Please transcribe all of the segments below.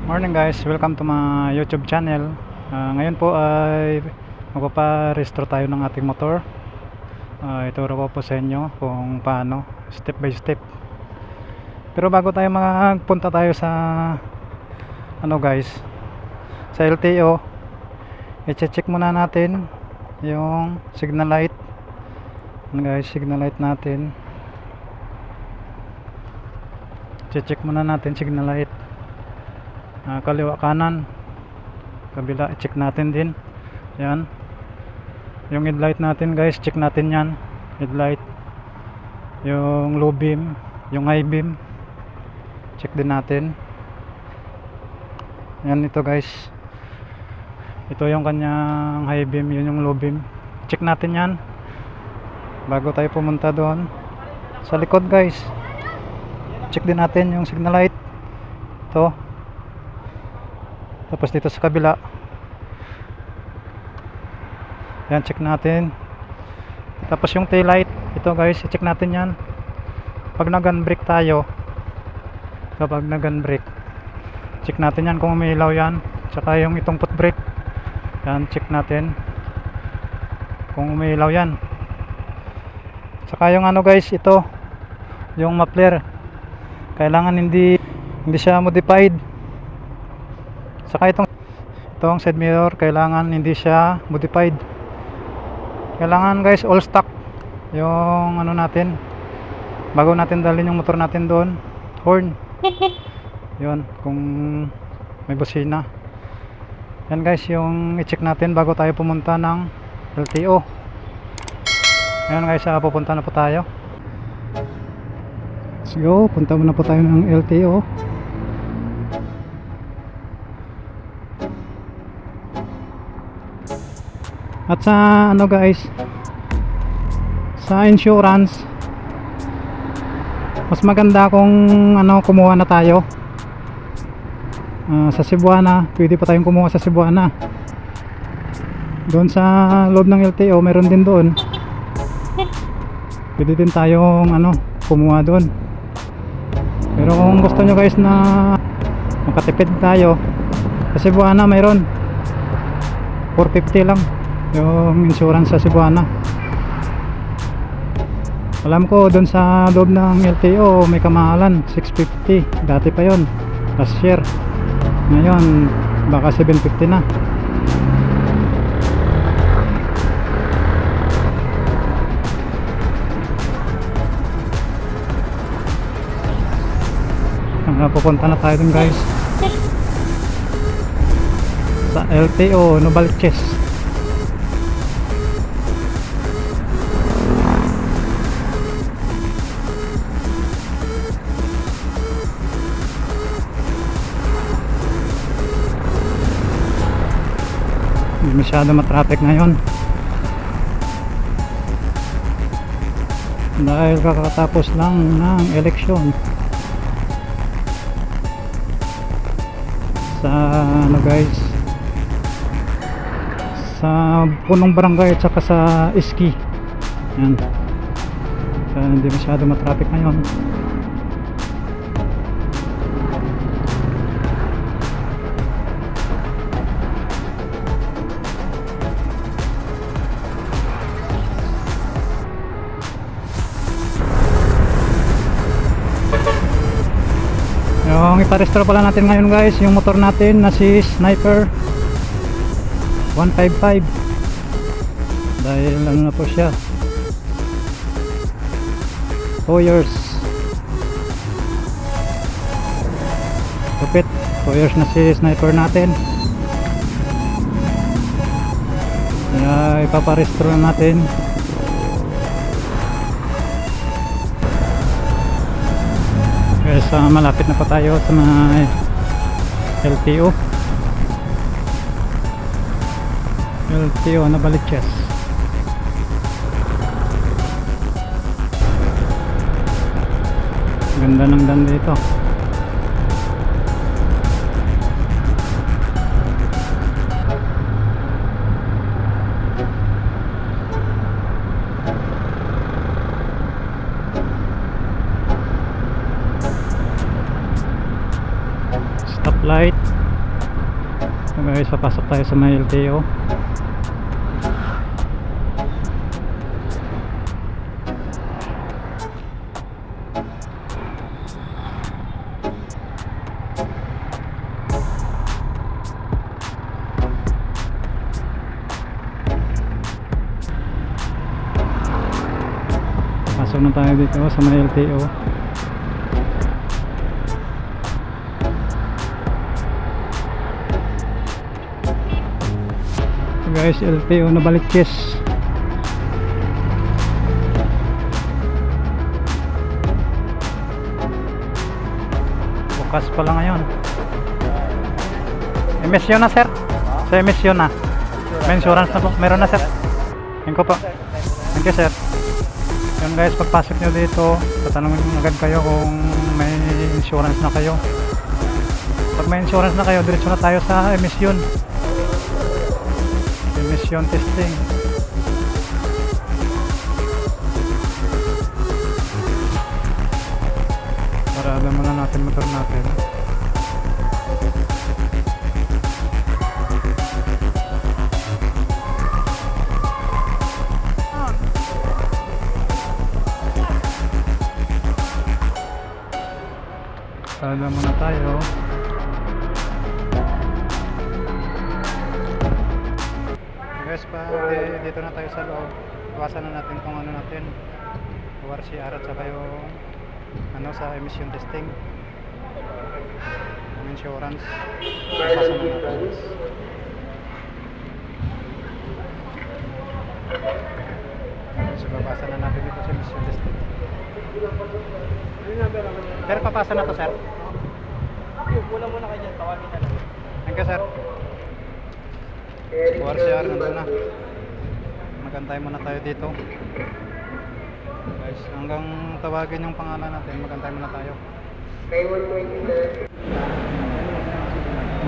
Morning guys, welcome to my YouTube channel. Ngayon po ay magpaparestro tayo ng ating motor. Ituro ko po sa inyo kung paano, step by step. Pero bago tayo magpunta tayo sa guys, sa LTO, i-check muna natin yung signal light. Guys, signal light natin. I-check muna natin signal light. Kaliwa kanan, kabila, check natin din. Yan, yung headlight natin guys, check natin yan. Headlight, yung low beam, yung high beam, check din natin. Yan, ito guys, ito yung kanyang high beam, yun yung low beam, check natin yan bago tayo pumunta doon sa likod guys. Check din natin yung signal light, ito. Tapos dito sa kabila, yan, check natin. Tapos yung tail light, ito guys, i-check natin yan pag nag-unbrake tayo. Kapag nag-unbrake, check natin yan kung umiilaw yan. Tsaka yung itong foot brake, yan, check natin kung umiilaw yan. Tsaka yung guys, ito yung muffler, kailangan hindi siya modified. Saka itong side mirror, kailangan hindi siya modified. Kailangan guys all stock yung natin bago natin dalhin yung motor natin doon. Horn, yun, kung may busina. Yan guys yung i-check natin bago tayo pumunta ng LTO. Ayan guys, pupunta na po tayo. Let's go, punta muna po tayo ng LTO. At sa guys, sa insurance, mas maganda kung kumuha na tayo sa Cebuana. Pwede pa tayong kumuha sa Cebuana. Doon sa loob ng LTO meron din doon. Pwede din tayong kumuha doon. Pero kung gusto nyo guys na makatipid tayo, sa Cebuana mayroon 450 lang yung insurance sa Cebuana. Alam ko doon sa loob ng LTO may kamahalan, 650 dati pa yon, last year. Ngayon baka 750 na. Pupunta na tayo dun guys sa LTO Novaliches. Hindi masyado matraffic ngayon dahil kakatapos lang ng eleksyon sa guys, sa punong barangay at saka sa Iski. Yan, kaya hindi masyado matraffic ngayon. Yung iparestro pala natin ngayon guys, yung motor natin na si Sniper 155, dahil na po siya, 2 years kapit, 2 years na si Sniper natin. Kaya ipaparestro na natin. Malapit na pa tayo sa mga LTO Novaliches. Ganda ng daan dito. stoplight. So guys, papasok tayo sa may LTO. Pasok na tayo dito sa may LTO. So guys, LTO na Balikis. Bukas pala ngayon. Emisyon na sir. Sa emisyon na. May insurance na po. Meron na sir. Thank you po. Thank you sir. Yan guys, pagpasok nyo dito, tatanungin agad kayo kung may insurance na kayo. Pag may insurance na kayo, diretso na tayo sa emission testing. Para alam muna natin motor natin. Alam muna tayo. Guys, dito na tayo sa loob. Iwasan na natin kung ano natin. ORCR at saka yung ano sa emission testing. Yung insurance. Iwasan na natin. So, babasan na natin dito sa emission testing. Pero papasa na to sir. Wala muna kayo dyan, tawagin na lang. Thank you sir. ORCR nandun na. Magantay muna tayo dito. Guys, hanggang tawagin yung pangalan natin, magantay muna tayo.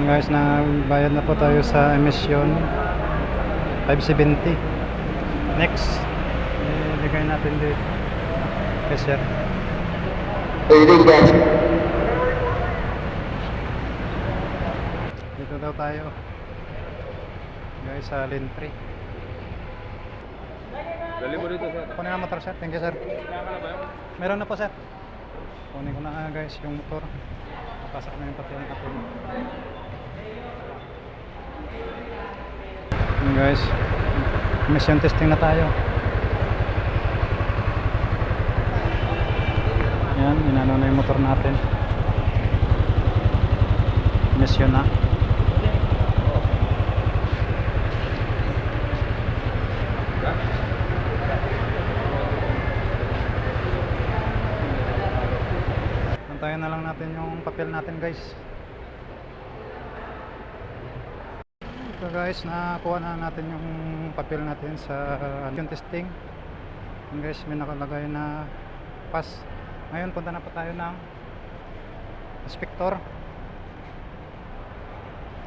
Guys, nabayad na po tayo sa emission 570. Next, iligay natin dito. Okay sir. Dito daw tayo guys sa lane 3. Dali mo dito, sir. Kunin ang motor sir, thank you sir. Meron na po sir. Kunin ko na guys yung motor. Papasok na yung pati yung natin. Yun guys, emission testing na tayo. Yan, inano na yung motor natin. Emission na. Antayin na lang natin yung papel natin guys. So guys, nakuha na natin yung papel natin sa yung testing. And guys, may nakalagay na pass. Ngayon punta na pa tayo ng inspector.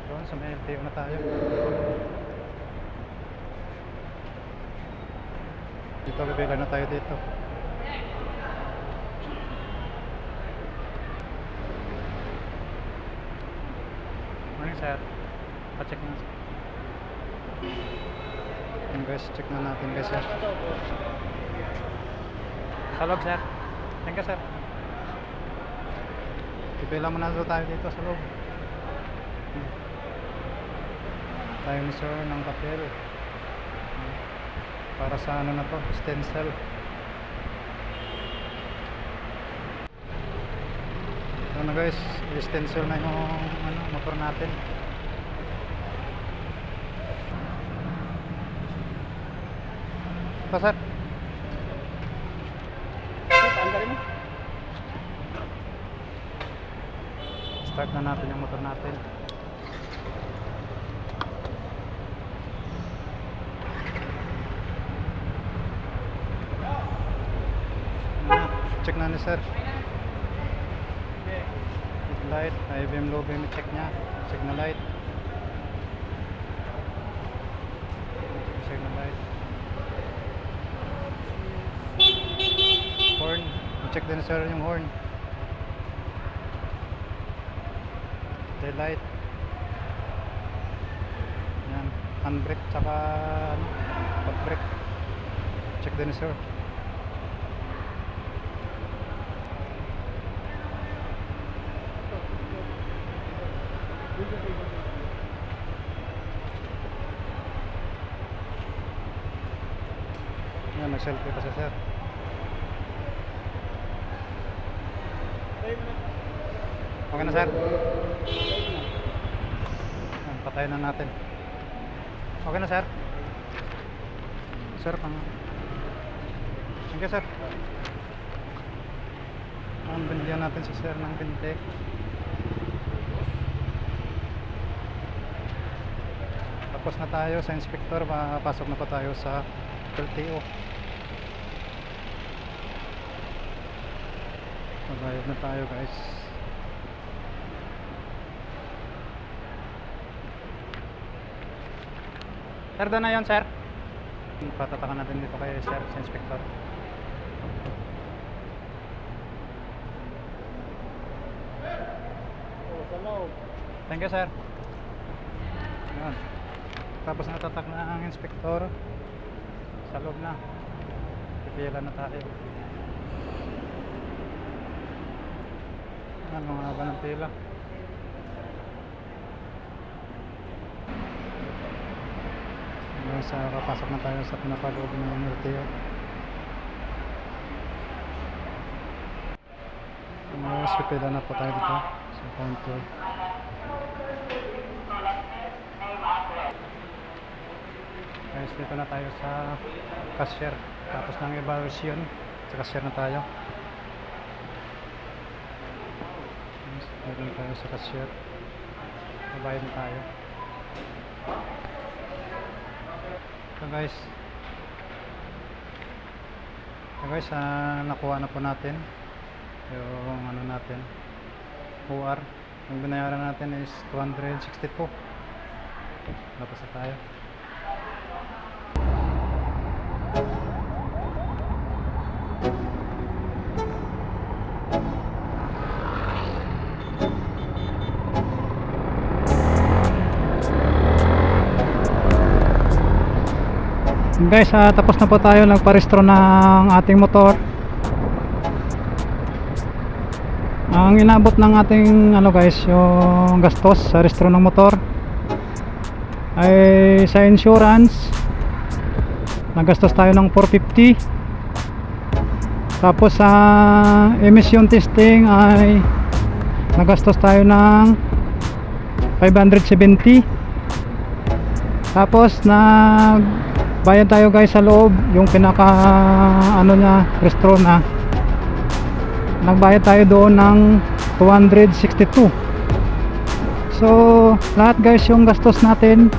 Doon sa may LTO na tayo. Dito, bibigay na tayo dito. Morning sir. Pa-check na. Yung guys, check na natin guys sir. Sa loob sir. Thank you sir. Pipila muna tayo dito sa loob. Tayo ni sir ng papel. Para sa ano na to, stencil. Ito na guys, stencil na yung ano, motor natin. Ito sir. Start na natin yung motor natin. Check na ni sir. Light, high beam, low beam, check nya. Signal light. Signal light. Horn, check din sir yung horn. taillight. Yan, handbrake tsaka ano, foot brake. Check din sir. Yan, nag-selfie pa siya sir. Okay na sir. Yan, patayin na natin. Okay na sir. Sir, pang... Thank you sir. Binigyan natin si sir ng binte. Tapos na tayo sa inspector. Papasok na pa tayo sa LTO. Magbayad na tayo guys. Sir, doon na yun sir. Patatakan natin dito kay sir sa inspector. Thank you sir. Ayan. Tapos natatak na ang inspector. Sa loob na. Pipila na tayo. Ayan, mga haba ng pila. Ayan, kapasok na tayo sa pinapaloob ng LTO. Mas pipila na po tayo dito sa counter. Guys, dito na tayo sa cashier. Tapos ng evaluation sa cashier na tayo. Dito na tayo sa cashier. Mabayad na tayo. So guys, nakuha na po natin yung ano natin, OR. Yung binayaran natin is 262. Tapos na tayo. Guys, tapos na po tayo nagparehistro ng ating motor. Ang inabot ng ating ano guys, yung gastos sa rehistro ng motor ay sa insurance nagastos tayo ng 450. Tapos sa emission testing ay nagastos tayo ng 570. Tapos bayad tayo guys sa loob, yung pinaka ano nya, restro na, nagbayad tayo doon ng 262. So lahat guys yung gastos natin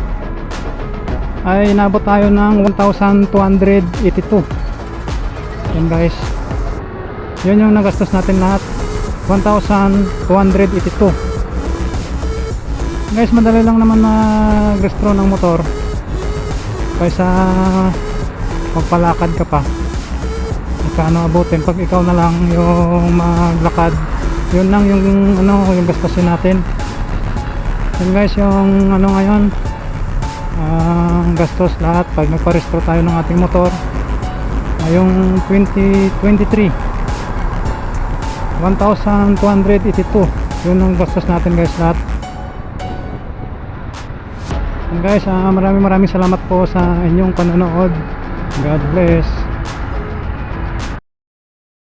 ay inabot tayo ng 1,282. Yan guys, yun yung nagastos natin lahat, 1,282. Guys, madali lang naman mag-restro ng motor kaysa magpalakad ka pa. Magkano abutin pag ikaw na lang yung maglakad. Yun lang yung ano, yung gastusin natin. Yun guys, yung ano ngayon, gastos lahat pag nagparehistro tayo ng ating motor ngayong 2023, 1,282. Yun ang gastos natin guys lahat. And guys, maraming salamat po sa inyong panonood. God bless.